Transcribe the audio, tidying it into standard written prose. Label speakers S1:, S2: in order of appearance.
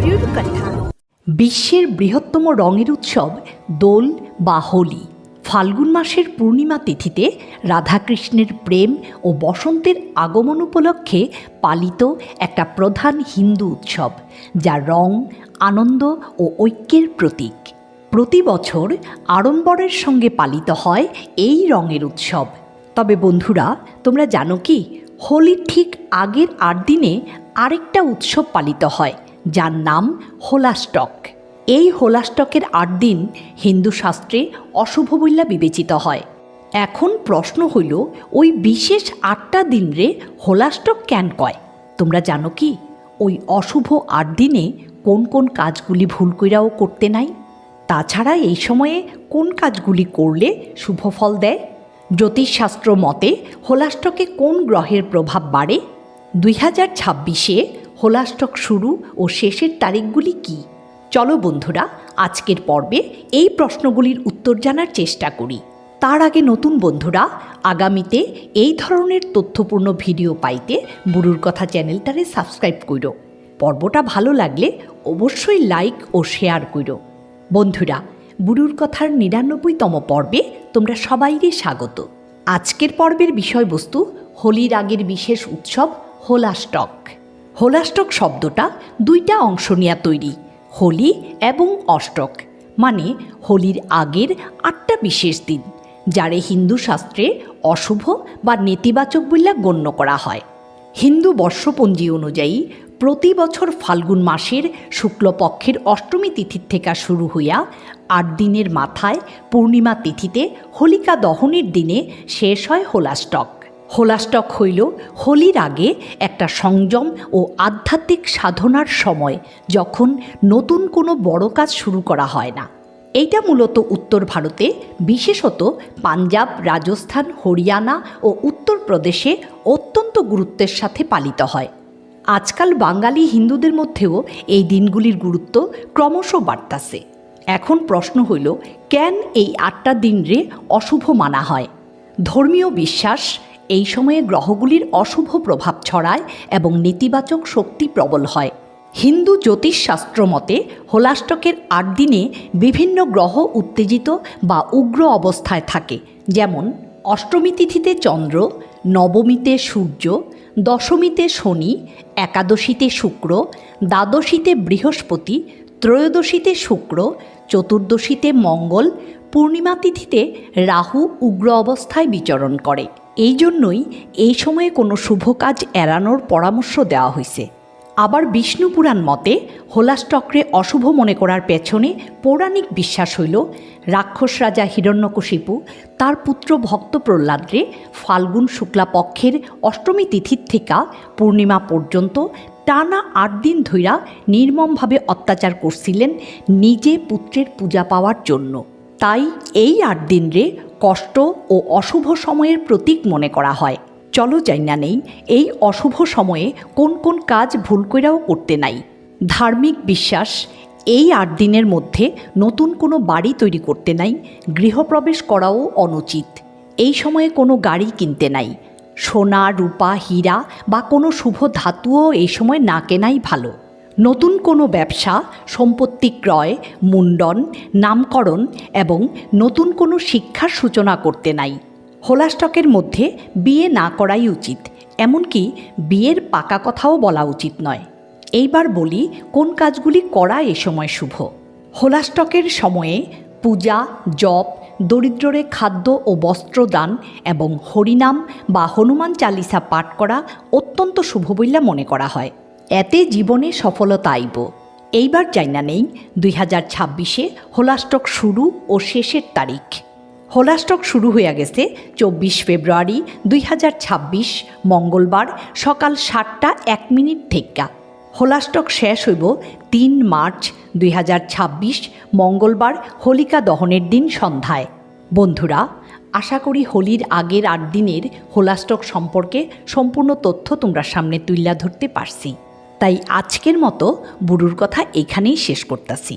S1: বুড়ুর কথা। বিশ্বের বৃহত্তম রঙের উৎসব দোল বা হোলি ফাল্গুন মাসের পূর্ণিমা তিথিতে রাধাকৃষ্ণের প্রেম ও বসন্তের আগমন উপলক্ষে পালিত একটা প্রধান হিন্দু উৎসব, যা রং, আনন্দ ও ঐক্যের প্রতীক। প্রতি বছর আড়ম্বরের সঙ্গে পালিত হয় এই রঙের উৎসব। তবে বন্ধুরা, তোমরা জানো কি, হোলির ঠিক আগের 8 দিনে আরেকটা উৎসব পালিত হয়, যার নাম হোলাষ্টক। এই হোলাষ্টকের 8 দিন হিন্দু শাস্ত্রে অশুভ বইলা বিবেচিত হয়। এখন প্রশ্ন হইল, ওই বিশেষ 8টা দিন রে হোলাষ্টক কেন কয়? তোমরা জানো কি, ওই অশুভ 8 দিনে কোন কোন কাজগুলি ভুল কইরাও করতে নাই? তাছাড়া এই সময়ে কোন কাজগুলি করলে শুভ ফল দেয়? জ্যোতিষশাস্ত্র মতে হোলাষ্টকে কোন গ্রহের প্রভাব বাড়ে? 2026-এ হোলাষ্টক শুরু ও শেষের তারিখগুলি কি? চলো বন্ধুরা, আজকের পর্বে এই প্রশ্নগুলির উত্তর জানার চেষ্টা করি। তার আগে নতুন বন্ধুরা, আগামীতে এই ধরনের তথ্যপূর্ণ ভিডিও পাইতে বুড়ুর কথা চ্যানেলটারে সাবস্ক্রাইব করো। পর্বটা ভালো লাগলে অবশ্যই লাইক ও শেয়ার করো। বন্ধুরা, বুড়ুর কথার 99তম পর্বে তোমরা সবাইকে স্বাগত। আজকের পর্বের বিষয়বস্তু হোলির আগের বিশেষ উৎসব হোলাষ্টক। হোলাষ্টক শব্দটা 2টা অংশ নিয়ে তৈরি, হোলি এবং অষ্টক, মানে হোলির আগের 8টা বিশেষ দিন, যারে হিন্দু শাস্ত্রে অশুভ বা নেতিবাচক বলে গণ্য করা হয়। হিন্দু বর্ষপঞ্জি অনুযায়ী প্রতি বছর ফাল্গুন মাসের শুক্লপক্ষের অষ্টমী তিথির থেকে শুরু হইয়া 8 দিনের মাথায় পূর্ণিমা তিথিতে হোলিকা দহনের দিনে শেষ হয় হোলাষ্টক। হোলাষ্টক হইল হোলির আগে একটা সংযম ও আধ্যাত্মিক সাধনার সময়, যখন নতুন কোনো বড় কাজ শুরু করা হয় না। এইটা মূলত উত্তর ভারতে, বিশেষত পাঞ্জাব, রাজস্থান, হরিয়ানা ও উত্তরপ্রদেশে অত্যন্ত গুরুত্বের সাথে পালিত হয়। আজকাল বাঙালি হিন্দুদের মধ্যেও এই দিনগুলির গুরুত্ব ক্রমশ বাড়তাছে। এখন প্রশ্ন হইল, কেন এই 8টা দিন রে অশুভ মানা হয়? ধর্মীয় বিশ্বাস এই সময়ে গ্রহগুলির অশুভ প্রভাব ছড়ায় এবং নেতিবাচক শক্তি প্রবল হয়। হিন্দু জ্যোতিষশাস্ত্র মতে হোলাষ্টকের 8 দিনে বিভিন্ন গ্রহ উত্তেজিত বা উগ্র অবস্থায় থাকে, যেমন অষ্টমী তিথিতে চন্দ্র, নবমীতে সূর্য, দশমীতে শনি, একাদশীতে শুক্র, দ্বাদশীতে বৃহস্পতি, ত্রয়োদশীতে শুক্র, চতুর্দশীতে মঙ্গল, পূর্ণিমা তিথিতে রাহু উগ্র অবস্থায় বিচরণ করে। এই জন্যই এই সময়ে কোনো শুভ কাজ এড়ানোর পরামর্শ দেওয়া হয়েছে। আবার বিষ্ণু পুরাণ মতে হোলাষ্টকরে অশুভ মনে করার পেছনে পৌরাণিক বিশ্বাস হইল, রাক্ষস রাজা হিরণ্যকশিপু তার পুত্র ভক্ত প্রহ্লাদরে ফাল্গুন শুক্লাপক্ষের অষ্টমী তিথির থেকে পূর্ণিমা পর্যন্ত টানা 8 দিন ধইরা নির্মমভাবে অত্যাচার করছিলেন নিজে পুত্রের পূজা পাওয়ার জন্য। তাই এই 8 দিন রে কষ্ট ও অশুভ সময়ের প্রতীক মনে করা হয়। চলো জাইনা নেই, এই অশুভ সময়ে কোন কোন কাজ ভুল কইরাও করতে নাই। ধার্মিক বিশ্বাস এই 8 দিনের মধ্যে নতুন কোনো বাড়ি তৈরি করতে নাই, গৃহপ্রবেশ করাও অনুচিত। এই সময়ে কোনো গাড়ি কিনতে নাই। সোনা, রূপা, হীরা বা কোনো শুভ ধাতুও এই সময় না কেনাই ভালো। নতুন কোনো ব্যবসা, সম্পত্তি ক্রয়, মুন্ডন, নামকরণ এবং নতুন কোনো শিক্ষার সূচনা করতে নাই। হোলাষ্টকের মধ্যে বিয়ে না করাই উচিত, এমনকি বিয়ের পাকা কথাও বলা উচিত নয়। এইবার বলি কোন কাজগুলি করা এ সময় শুভ। হোলাষ্টকের সময়ে পূজা, জপ, দরিদ্ররে খাদ্য ও বস্ত্র দান এবং হরিনাম বা হনুমান চালিসা পাঠ করা অত্যন্ত শুভ বইলা মনে করা হয়। এতে জীবনে সফলতা আইব। এইবার জাইনা নেই 2026-এ হোলাষ্টক শুরু ও শেষের তারিখ। হোলাষ্টক শুরু হয়ে গেছে 24 ফেব্রুয়ারি 2026 মঙ্গলবার সকাল 7:01 থেকে। হোলাষ্টক শেষ হইব 3 মার্চ 2026 মঙ্গলবার হোলিকা দহনের দিন সন্ধ্যায়। বন্ধুরা, আশা করি হোলির আগের 8 দিনের হোলাষ্টক সম্পর্কে সম্পূর্ণ তথ্য তোমরা সামনে তুলে ধরতে পারছি। তাই আজকের মতো বুড়ুর কথা এখানেই শেষ করতেছি।